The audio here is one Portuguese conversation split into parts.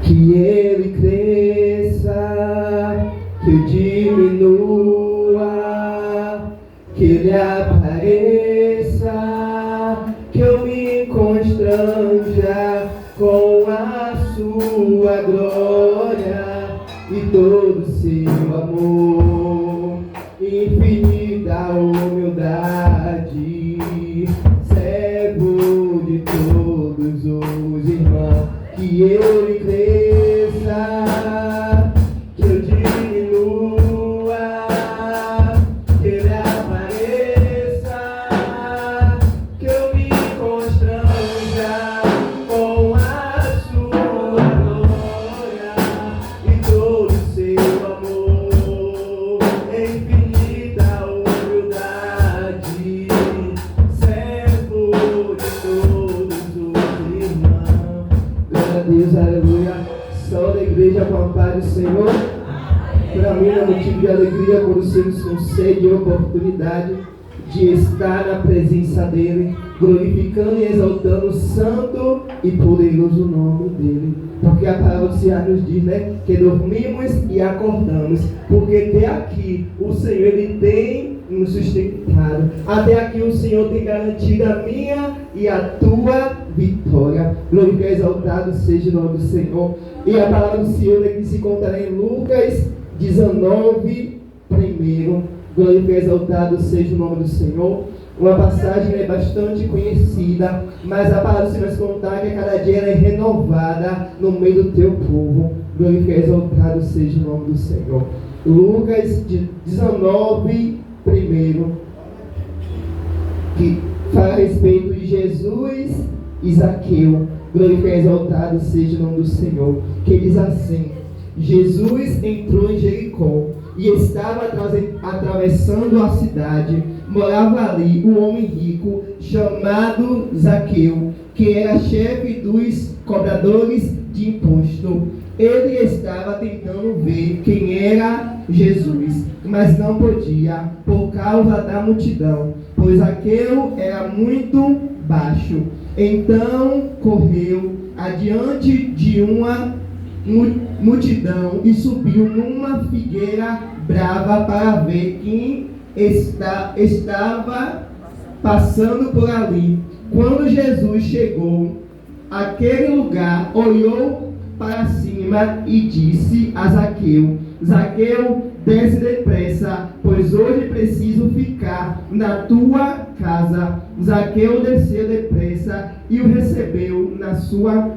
Que ele cresça, que eu diminua, que ele apareça, que eu me constranja com a sua glória e todo seu amor, infinita humildade, servo de todos os irmãos. Que ele cresça, que eu diminua, que ele apareça, que eu me constranja com a sua glória e todo seu amor, infinita humildade, servo de todos os irmãos. Glória a Deus, aleluia. Saúde a igreja com a paz do Senhor. Para mim é motivo de alegria quando o Senhor nos concede a oportunidade de estar na presença dEle, glorificando e exaltando o santo e poderoso nome dEle. Porque a palavra do Senhor nos diz, né, que dormimos e acordamos, porque até aqui o Senhor Ele tem nos sustentado. Até aqui o Senhor tem garantido a minha e a tua vitória. Glorificado e exaltado seja o nome do Senhor. E a palavra do Senhor aqui se encontra em Lucas 19, primeiro. Glorificado e exaltado seja o nome do Senhor. Uma passagem bastante conhecida, mas a palavra do Senhor nos contar que a cada dia ela é renovada no meio do teu povo. Glorificado e exaltado seja o nome do Senhor. Lucas 19, primeiro, que fala a respeito de Jesus e Zaqueu. Glorificado e exaltado seja o nome do Senhor. Que diz assim: Jesus entrou em Jericó e estava atravessando a cidade. Morava ali um homem rico chamado Zaqueu, que era chefe dos cobradores de imposto. Ele estava tentando ver quem era Jesus, mas não podia por causa da multidão, pois Zaqueu era muito baixo. Então correu adiante de uma multidão e subiu numa figueira brava para ver quem estava passando por ali. Quando Jesus chegou àquele lugar, olhou para cima e disse a Zaqueu: Zaqueu, desce depressa, pois hoje preciso ficar na tua casa. Zaqueu desceu depressa e o recebeu na sua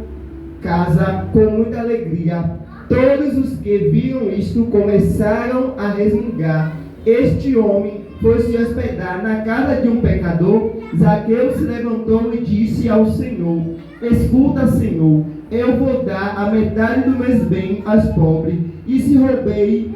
casa com muita alegria. Todos os que viram isto começaram a resmungar: este homem foi se hospedar na casa de um pecador. Zaqueu se levantou e disse ao Senhor: escuta, Senhor, eu vou dar a metade dos meus bens aos pobres, e se roubei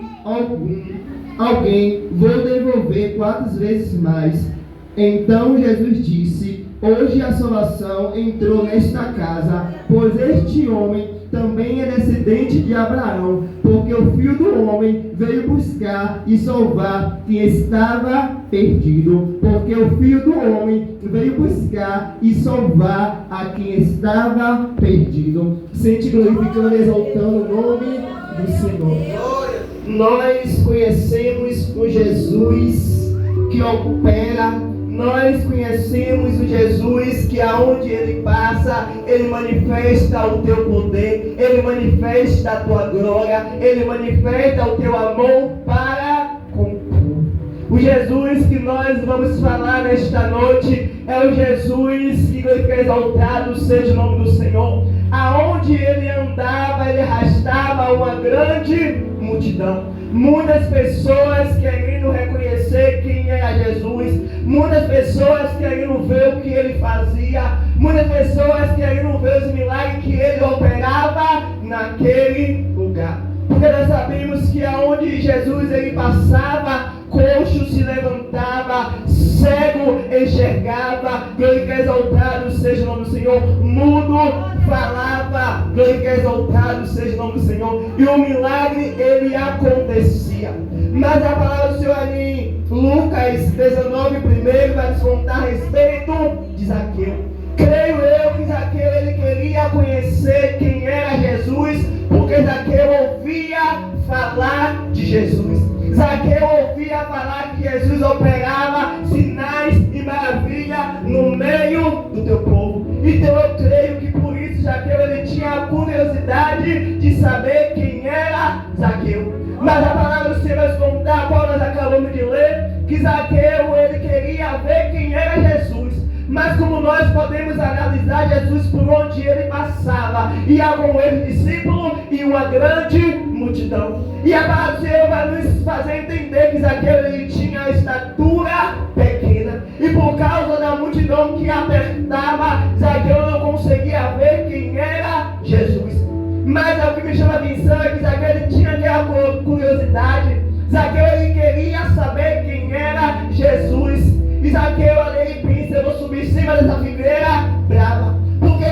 alguém, vou devolver 4 vezes mais. Então Jesus disse: hoje a salvação entrou nesta casa, pois este homem também é descendente de Abraão, porque o Filho do Homem veio buscar e salvar quem estava perdido. Porque o Filho do Homem veio buscar e salvar a quem estava perdido. Sente glorificando e exaltando o nome do Senhor. Nós conhecemos o Jesus que opera. Nós conhecemos o Jesus que aonde Ele passa, Ele manifesta o teu poder, Ele manifesta a tua glória, Ele manifesta o teu amor para com o povo. O Jesus que nós vamos falar nesta noite é o Jesus que glorificado e exaltado seja o nome do Senhor. Aonde Ele andava, Ele arrastava uma grande multidão. Muitas pessoas queriam reconhecer quem era Jesus. Muitas pessoas queriam ver o que Ele fazia. Muitas pessoas queriam ver os milagres que Ele operava naquele lugar. Porque nós sabemos que aonde Jesus Ele passava, coxo se levantava, cego enxergava, glorificado e exaltado seja o nome do Senhor, mudo falava, glorificado e exaltado seja o nome do Senhor, e o milagre ele acontecia. Mas a palavra do Senhor ali em Lucas 19, primeiro, vai nos contar a respeito de Zaqueu. Creio eu que Zaqueu ele queria conhecer quem era Jesus, Jesus. Zaqueu ouvia falar que Jesus operava sinais e maravilhas no meio do teu povo. Então eu creio que por isso Zaqueu ele tinha a curiosidade de saber quem era Zaqueu. Mas a palavra do Senhor vai contar, qual nós acabamos de ler, que Zaqueu ele queria ver quem era Jesus. Mas como nós podemos analisar Jesus por onde ele passava, ia com ele discípulo e uma grande multidão. E a palavra do Senhor vai nos fazer entender que Zaqueu ele tinha a estatura pequena. E por causa da multidão que apertava, Zaqueu não conseguia ver quem era Jesus. Mas o que me chama a atenção é que Zaqueu ele tinha aquela curiosidade. Zaqueu ele queria saber quem era Jesus. E Zaqueu ali pensa, eu vou subir em cima dessa figueira brava. Porque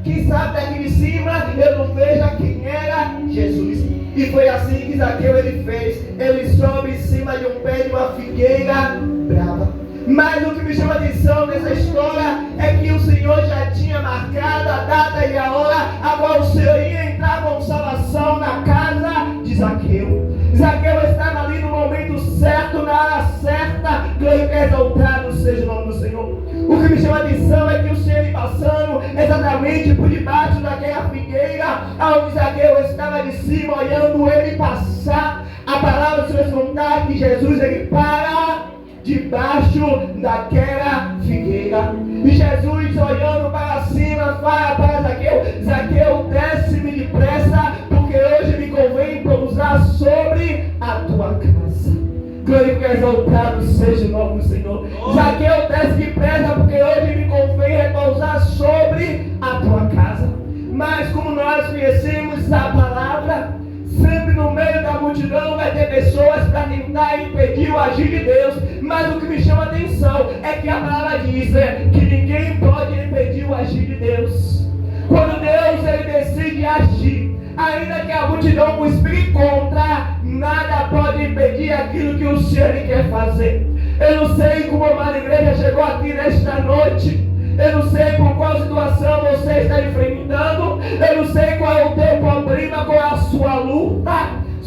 quem sabe daqui de cima eu não vejo quem era Jesus. E foi assim que Zaqueu ele fez. Ele sobe em cima de um pé de uma figueira brava. Mas o que me chama a atenção nessa história é que o Senhor já tinha marcado a data e a hora a qual o Senhor ia entrar com salvação na casa de Zaqueu. Zaqueu estava ali no momento certo, na hora certa. Creio que exaltado seja o nome do Senhor. O que me chama a atenção é que o Senhor ia passando exatamente por debaixo daquela figueira, onde Zaqueu estava de cima olhando ele passar. A palavra do Senhor contar que Jesus ele para debaixo daquela figueira. E Jesus olhando para cima fala para Zaqueu: Zaqueu, desce-me depressa, porque hoje me convém pousar sobre a tua casa. Glória que exaltado seja o nome do Senhor. Zaqueu, desce depressa, porque hoje me convém repousar sobre a tua casa. Mas como nós conhecemos a palavra, sempre no meio da multidão vai ter pessoas para tentar impedir o agir de Deus. Mas o que me chama a atenção é que a palavra diz que ninguém pode impedir o agir de Deus. Quando Deus ele decide agir, ainda que a multidão conspire contra, nada pode impedir aquilo que o Senhor quer fazer. Eu não sei como a igreja chegou aqui nesta noite. Eu não sei por qual situação você está enfrentando. Eu não sei qual é o teu problema, qual é a sua luta,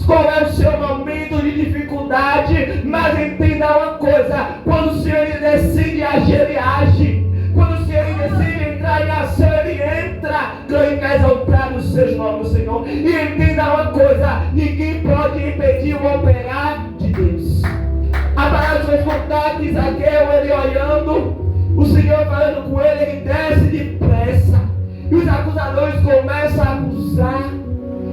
qual é o seu momento de dificuldade. Mas entenda uma coisa: quando o Senhor decide agir, ele age. Quando o Senhor decide entrar em ação, ele entra. Glória que exaltado seja o nome do Senhor. E entenda uma coisa: ninguém pode impedir o operar de Deus. A palavra vai contar que Zaqueu, ele olhando, o Senhor falando com ele, ele desce depressa. E os acusadores começam a acusar.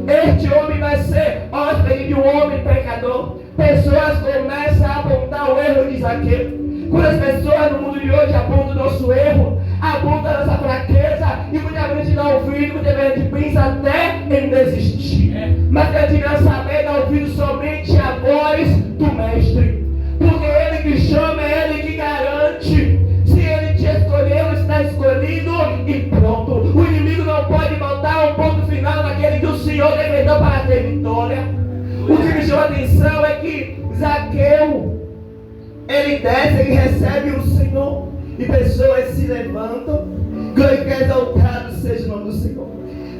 Este homem vai ser hóspede de um homem pecador. Pessoas começam a apontar o erro de Zaqueu. Quando as pessoas no mundo de hoje apontam o nosso erro, apontam a nossa fraqueza, e muita gente dá ouvido, muita gente pensa até em desistir. Mas a gente não saber dar ouvido somente a voz do Mestre. Porque ele que chama, é ele que garante. Se ele te escolheu, está escolhido e pronto. O inimigo não pode botar um ponto final naquele que o Senhor decretou para ter vitória. O que me chama a atenção é que Zaqueu, ele desce, ele recebe o Senhor, e pessoas se levantam. Glória que exaltado seja o nome do Senhor.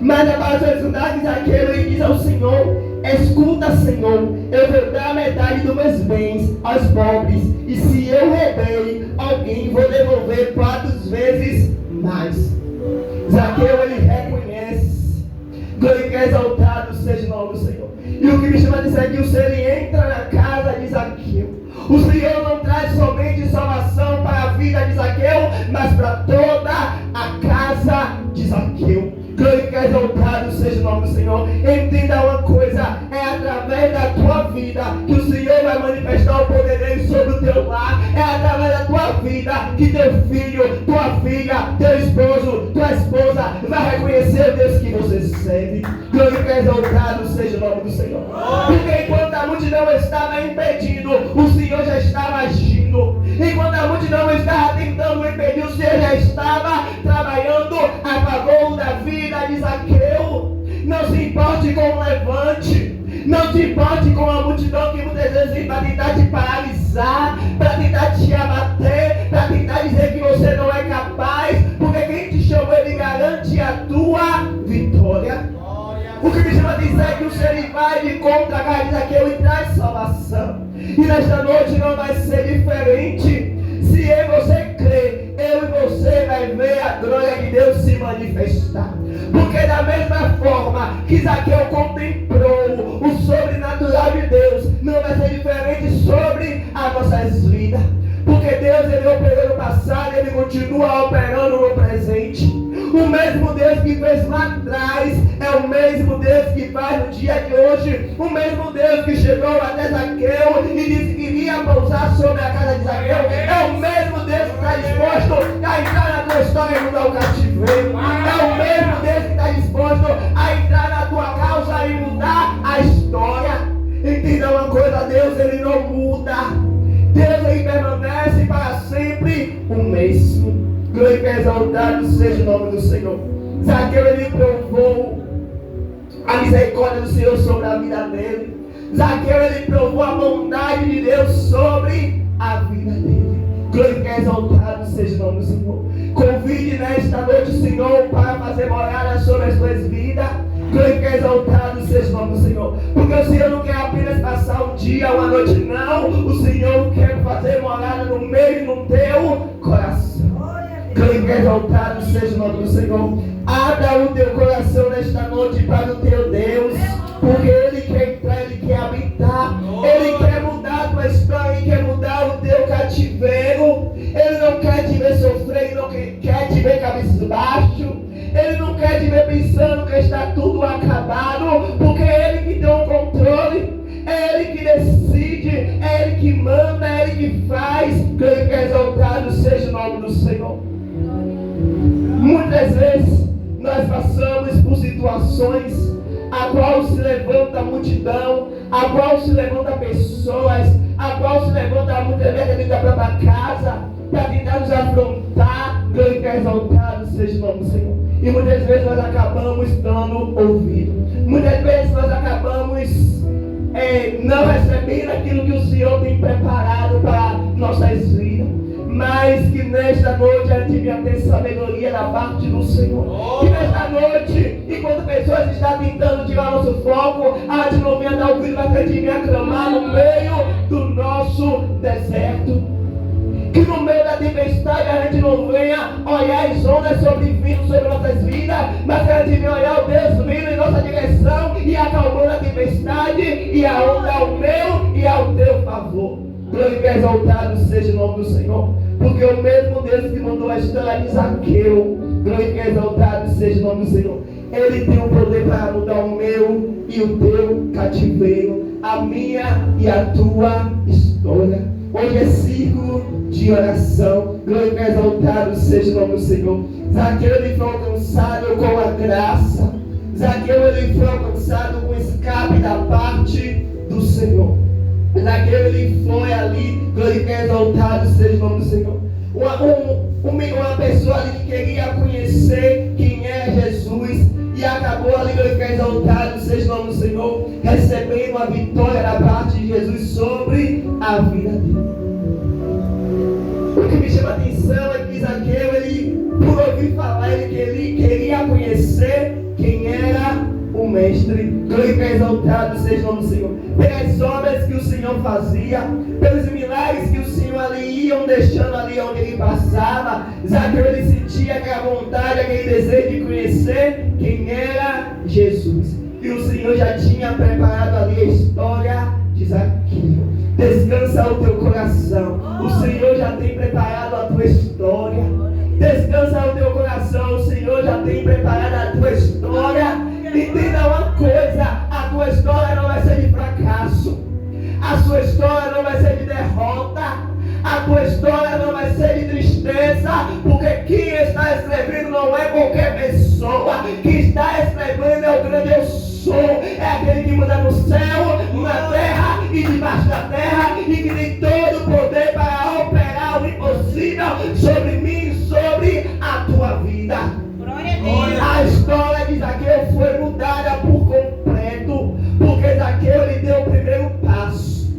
Mas a palavra de Zaqueu, ele diz ao Senhor: escuta, Senhor, eu vou dar metade dos meus bens aos pobres, e se eu roubei alguém, vou devolver 4 vezes mais. Zaqueu, ele reconhece. Glória que exaltado seja o nome do Senhor. E o que me chama a atenção é que o Senhor entra na casa de Zaqueu. O Senhor não traz somente salvação para a vida de Zaqueu, mas para toda a casa de Zaqueu. Glória que exaltado seja o nome do Senhor. Entenda uma coisa: é através da tua vida que o Senhor vai manifestar o poder dele sobre o teu lar. É através da tua vida que teu filho, tua filha, teu esposo, tua esposa vai reconhecer o Deus que você serve. Glória que exaltado seja o nome do Senhor. Porque enquanto a multidão estava impedindo, o Senhor já estava agindo. Enquanto a multidão estava tentando impedir, o Senhor já estava trabalhando a favor da vida de Zaqueu. Não se importe com o levante. Não se importe com a multidão que muitas vezes vem para tentar te paralisar, para tentar te abater, para tentar dizer que você não é capaz. Porque quem te chamou, ele garante a tua vitória. O que me chama a atenção é que o Senhor ele vai de contra a carne de Zaqueu e traz salvação. E nesta noite não vai ser diferente. Se eu e você crer, eu e você vai ver a glória de Deus se manifestar. Porque da mesma forma que Zaqueu contemplou o sobrenatural de Deus, não vai ser diferente sobre as nossas vidas. Porque Deus ele operou no passado, ele continua operando no presente. O mesmo Deus que fez lá atrás é o mesmo Deus que faz no dia de hoje. O mesmo Deus que chegou até Zaqueu e disse que iria pousar sobre a casa de Zaqueu é o mesmo Deus que está disposto a entrar na tua história e mudar o cativeiro. É o mesmo Deus que está disposto a entrar na tua causa e mudar a história. Entenda uma coisa, Deus ele não muda. Deus ele permanece para sempre o mesmo. Glória e exaltado seja o nome do Senhor. Zaqueu ele provou a misericórdia do Senhor sobre a vida dele. Zaqueu ele provou a bondade de Deus sobre a vida dele. Glória e exaltado seja o nome do Senhor. Convide nesta noite o Senhor para fazer morada sobre as tuas vidas. Glória e exaltado seja o nome do Senhor. Porque o Senhor não quer apenas passar um dia, uma noite, não. O Senhor quer fazer morada no meio do teu coração. Glória e exaltado seja o nome do Senhor. Abra o teu coração nesta noite para o teu Deus. Porque Ele quer entrar, Ele quer habitar. Ele quer mudar a tua história, Ele quer mudar o teu cativeiro. Ele não quer te ver sofrer, Ele não quer te ver cabisbaixo. Ele não quer te ver pensando que está tudo acabado. Porque é Ele que tem o controle. É Ele que decide, é Ele que manda, é Ele que faz. Glória e exaltado seja o nome do Senhor. Muitas vezes nós passamos por situações a qual se levanta a multidão, a qual se levanta pessoas, a qual se levanta muitas vezes dentro da própria casa para tentar nos afrontar. Glória e exaltado seja o nome do Senhor. E muitas vezes nós acabamos dando ouvido. Muitas vezes nós acabamos não recebendo aquilo que o Senhor tem preparado para nossas vidas. Mas que nesta noite a gente venha ter sabedoria da parte do Senhor. Que nesta noite, enquanto pessoas estão tentando tirar nosso foco, a gente não venha dar ouvido, mas que a gente venha clamar no meio do nosso deserto. Que no meio da tempestade a gente não venha olhar as ondas sobrevindo sobre nossas vidas, mas que a gente venha olhar o Deus vindo em nossa direção e acalmando a tempestade e a onda ao meu e ao teu favor. Glória e exaltado seja o nome do Senhor. Porque o mesmo Deus que mandou a história de Zaqueu, glória e exaltado seja o nome do Senhor, Ele tem o poder para mudar o meu e o teu cativeiro, a minha e a tua história. Hoje é ciclo de oração. Glória e exaltado seja o nome do Senhor. Zaqueu ele foi alcançado com a graça. Zaqueu ele foi alcançado com o escape da parte do Senhor. Zaqueu ele foi ali, glória e exaltado seja o nome do Senhor. Uma pessoa ali que queria conhecer quem era Jesus e acabou ali, glória e exaltado seja o nome do Senhor, recebendo a vitória da parte de Jesus sobre a vida dele. O que me chama a atenção é que Zaqueu, ele, por ouvir falar, ele queria conhecer quem era o Mestre. Glória e exaltado seja o nome do Senhor. Pelas obras que o Senhor fazia, pelos milagres que o Senhor ali iam deixando ali onde ele passava, Zaqueu ele sentia aquela vontade, aquele desejo de conhecer quem era Jesus. E o Senhor já tinha preparado ali a história de Zaqueu. Descansa o teu coração. O Senhor já tem preparado a tua história. Descansa o teu coração. O Senhor já tem preparado a tua história. Entenda uma coisa, a tua história não vai ser de fracasso, a sua história não vai ser de derrota, a tua história não vai ser de tristeza, porque quem está escrevendo não é qualquer pessoa, quem está escrevendo é o grande eu sou, é aquele que manda no céu, na terra e debaixo da terra, e que tem todo o poder para operar o impossível sobre mim e sobre a tua vida. A história de Zaqueu foi mudada por completo, porque Zaqueu ele deu o primeiro passo.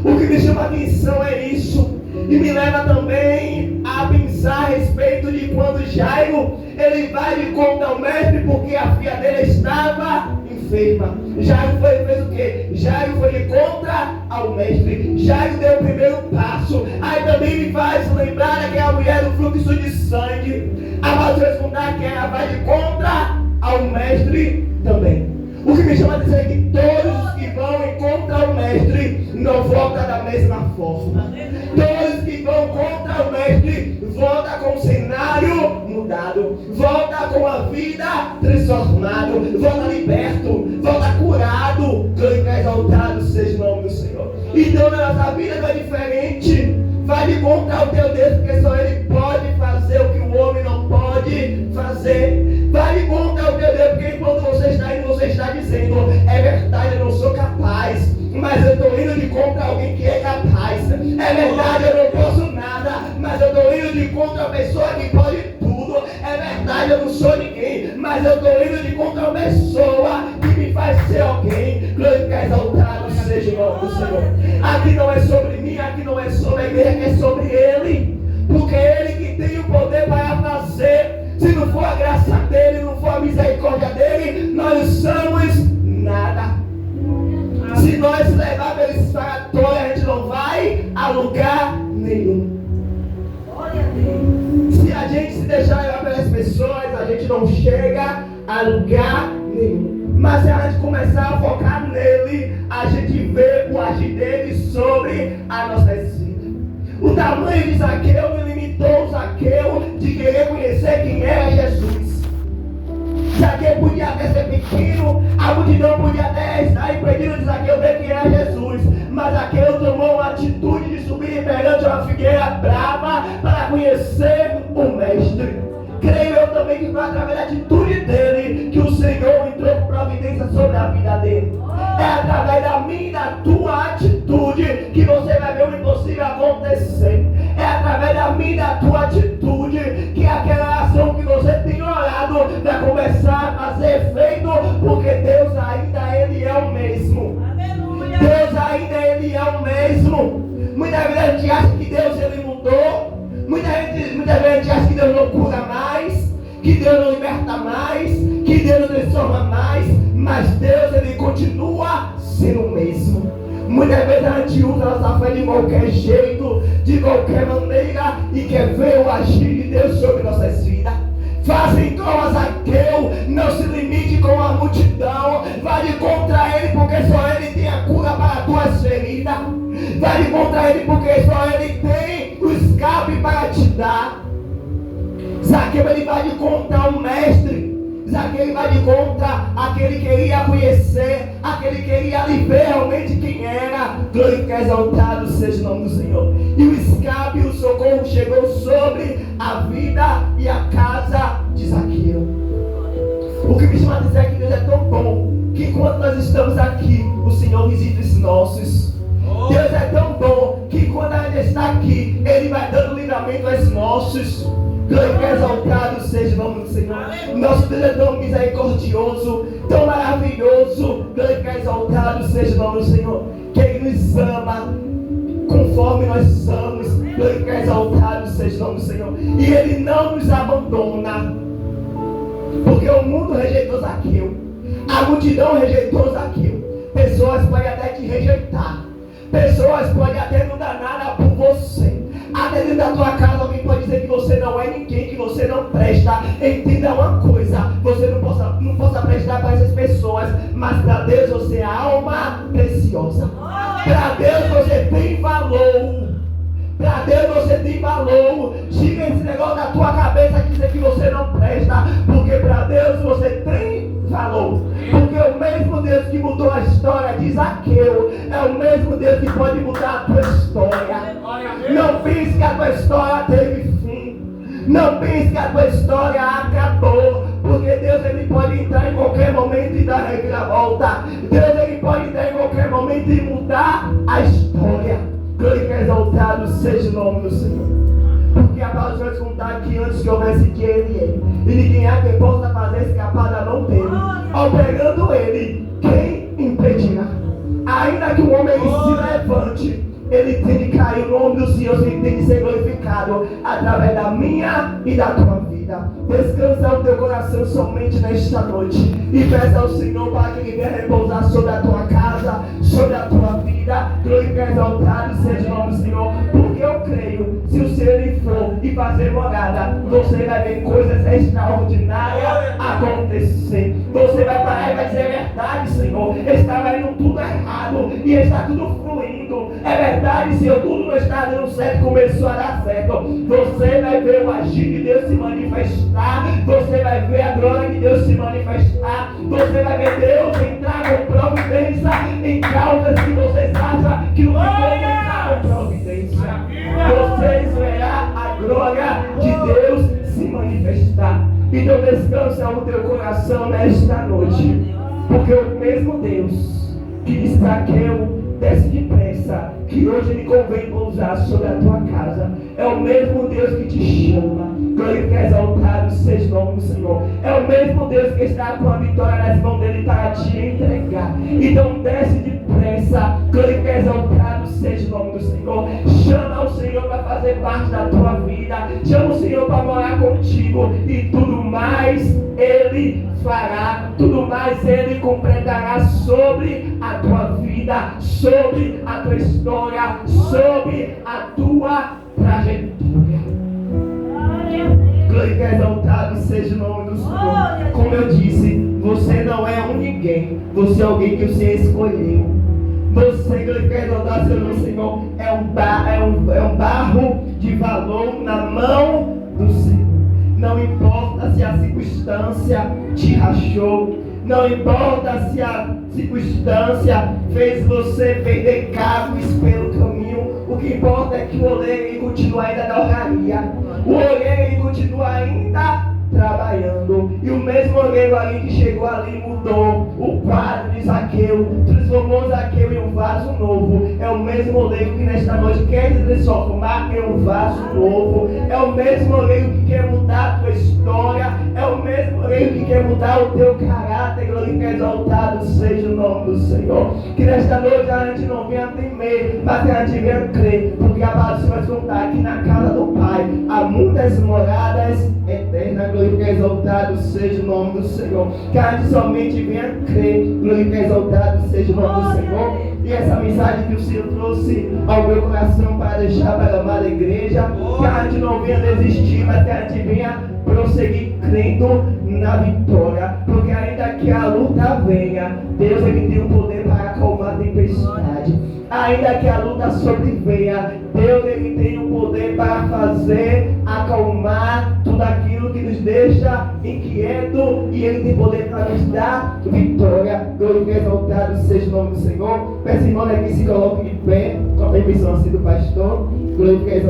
O que me chama a atenção é isso, e me leva também a pensar a respeito de quando Jairo ele vai de conta ao mestre porque a filha dele estava enferma. Jairo fez o quê? Jairo foi de contra ao mestre. Jairo deu o primeiro passo. Aí também me faz lembrar daquela mulher do fluxo de sangue. A palavra contar que ela vai de contra ao mestre também. O que me chama a atenção é que todos que vão em contra o mestre não voltam da mesma forma. Todos que vão contra o mestre voltam com o cenário mudado, volta com a vida transformada, volta liberto, volta curado. Glória e exaltado seja o nome do Senhor. Então na nossa vida não é diferente. Vai de contra o teu Deus, porque só Ele pode fazer o que o homem não pode fazer. Vai de contra o teu Deus, porque quando você está indo, você está dizendo: é verdade, eu não sou capaz, mas eu estou indo de contra alguém que é capaz. É verdade, eu não posso nada, mas eu estou indo de contra a pessoa que pode tudo. É verdade, eu não sou ninguém, mas eu estou indo de contra uma pessoa que me faz ser alguém. Glória e exaltado seja o nome do Senhor. Aqui não é sobre mim, aqui não é sobre a igreja, aqui é sobre Ele, porque é Ele que tem o poder para fazer. Se não for a graça dEle, não for a misericórdia dEle, nós somos nada. Se nós levar pela esfagatória, a gente não vai a lugar nenhum. Se a gente se deixar levar pelas pessoas, a gente não chega a lugar nenhum. Mas se a gente começar a focar nele, a gente vê o agir dele sobre a nossa vida. O tamanho de Zaqueu não limitou o Zaqueu de querer conhecer quem era Jesus. Zaqueu podia até ser pequeno, a multidão podia até estar impedindo de Zaqueu ver quem era Jesus. Mas Zaqueu tomou uma atitude de subir perante uma figueira brava para conhecer o Mestre. Creio eu também que foi através da atitude dele que o Senhor entrou com providência sobre a vida dele. É através da minha e da tua atitude que você vai ver o impossível acontecer. É através da minha e da tua atitude que aquela ação que você tem orado vai começar a fazer efeito, porque Deus ainda Ele é o mesmo. Aleluia. Deus ainda Ele é o mesmo. Muitas vezes a gente acha que Deus Ele mudou. Muitas vezes a gente acha que Deus não cura mais, que Deus não liberta mais, que Deus não transforma mais, mas Deus Ele continua sendo o mesmo. Muitas vezes a gente usa a nossa fé de qualquer jeito, de qualquer maneira, e quer ver o agir de Deus sobre nossas vidas. Faça igual a Zaqueu, não se limite com a multidão, vai de contra ele, porque só ele tem a cura para as tuas feridas. Vai de contra ele, porque só ele tem o escape para te dar. Zaqueu ele vai de contra o mestre. Zaqueu ele vai de contra aquele que queria conhecer, aquele que queria ali ver realmente quem era. Glória e exaltado seja o nome do Senhor. E o escape e o socorro chegou sobre a vida e a casa de Zaqueu. O que me chama a atenção é que Deus é tão bom que enquanto nós estamos aqui, o Senhor visita os nossos. Deus é tão bom que quando a gente está aqui, Ele vai dando livramento aos nossos. Glória e exaltado seja o nome do Senhor. Nosso Deus é tão misericordioso, tão maravilhoso. Glória e exaltado seja o nome do Senhor. Que Ele nos ama conforme nós somos. Glória e exaltado seja o nome do Senhor. E Ele não nos abandona, porque o mundo rejeitou Zaqueu, a multidão rejeitou Zaqueu. Pessoas podem até te rejeitar, pessoas podem até não dar nada por você. Até dentro da tua casa alguém pode dizer que você não é ninguém, que você não presta. Entenda uma coisa, você não possa prestar para essas pessoas, mas para Deus você é alma preciosa. Para Deus você tem valor. Para Deus você tem valor. Tira esse negócio da tua cabeça que dizer que você não presta, porque para Deus você tem valor. Porque o mesmo Deus que mudou a história de Zaqueu é o mesmo Deus que pode mudar a tua história. Não pense que a tua história teve fim. Não pense que a tua história acabou. Porque Deus Ele pode entrar em qualquer momento e dar reviravolta. Deus Ele pode entrar em qualquer momento e mudar a história. Glória e exaltado seja o nome do Senhor. Porque a palavra vai contar que antes que houvesse dia Ele é. E ninguém há quem possa fazer escapar da mão dele. Ao pregando Ele, quem impedirá? Ainda que o homem se levante, ele tem de cair. O nome do Senhor tem de ser glorificado através da minha e da tua vida. vida. Descansa o teu coração somente nesta noite. E peça ao Senhor para que Ele venha repousar sobre a tua casa, sobre a tua vida. Glorifica, exaltado seja o nome do Senhor. Porque eu creio, se o Senhor Ele for e fazer morada, você vai ver coisas extraordinárias acontecer. Você vai parar e vai dizer: é verdade, Senhor, estava indo tudo errado e está tudo fluindo. É verdade, Senhor, tudo não está dando certo, começou a dar certo. Você vai ver o agir de Deus se manifestar. Você vai ver a glória de Deus se manifestar. Você vai ver Deus entrar com providência em causas que vocês acham que não vão entrar com providência. Vocês verão a glória de Deus se manifestar. Então descansa o teu coração nesta noite, porque o mesmo Deus que disse para Zaqueu: desce depressa, que hoje Ele convém pousar sobre a tua casa, é o mesmo Deus que te chama. Glorifica, exaltado seja o nome do Senhor. É o mesmo Deus que está com a vitória nas mãos dele para te entregar. Então desce depressa, glorifica, exaltado seja o nome do Senhor. Chama o Senhor para fazer parte da tua vida. Chama o Senhor para morar contigo. E tudo mais Ele fará. Tudo mais Ele completará sobre a tua vida, sobre a tua história, sobre a tua trajetória. Glorifica, exaltado seja o nome do Senhor. Como eu disse, você não é um ninguém. Você é alguém que o Senhor escolheu. Você, glorifica, exaltado seja o nome do Senhor, é um barro de valor na mão do Senhor. Não importa se a circunstância te rachou. Não importa se a circunstância fez você perder carros pelo caminho. O que importa é que o oleiro ele continua ainda na oraria. O oleiro ele continua ainda trabalhando. E o mesmo oleiro ali que chegou ali mudou o quadro de Zaqueu, transformou Zaqueu em um vaso novo. É o mesmo oleiro que nesta noite quer se transformar em um vaso novo. É o mesmo oleiro que quer mudar a tua história. É o mesmo oleiro que quer mudar o teu caráter. Glorifica, exaltado seja o nome do Senhor. Que nesta noite a gente não venha temer, mas que a gente venha crer, porque a palavra vai contar que na casa do Pai há muitas moradas eternas. Glorifica, exaltado seja o nome do Senhor. Que a gente somente venha crer. Glorifica, exaltado seja o nome do Senhor. E essa mensagem que o Senhor trouxe ao meu coração para deixar para a amada igreja, que a gente não venha desistir, mas que a gente venha prosseguir crendo na vitória. Porque ainda que a luta venha, Deus ele tem o poder para acalmar a tempestade. Ainda que a luta sobrevenha, Deus ele tem o poder para fazer acalmar tudo aquilo que nos deixa inquieto, e Ele tem poder para nos dar vitória. Glorifica, exaltado seja o nome do Senhor. Peço, irmão, que se coloque de pé com a permissão assim do pastor. Glorifica, exaltado.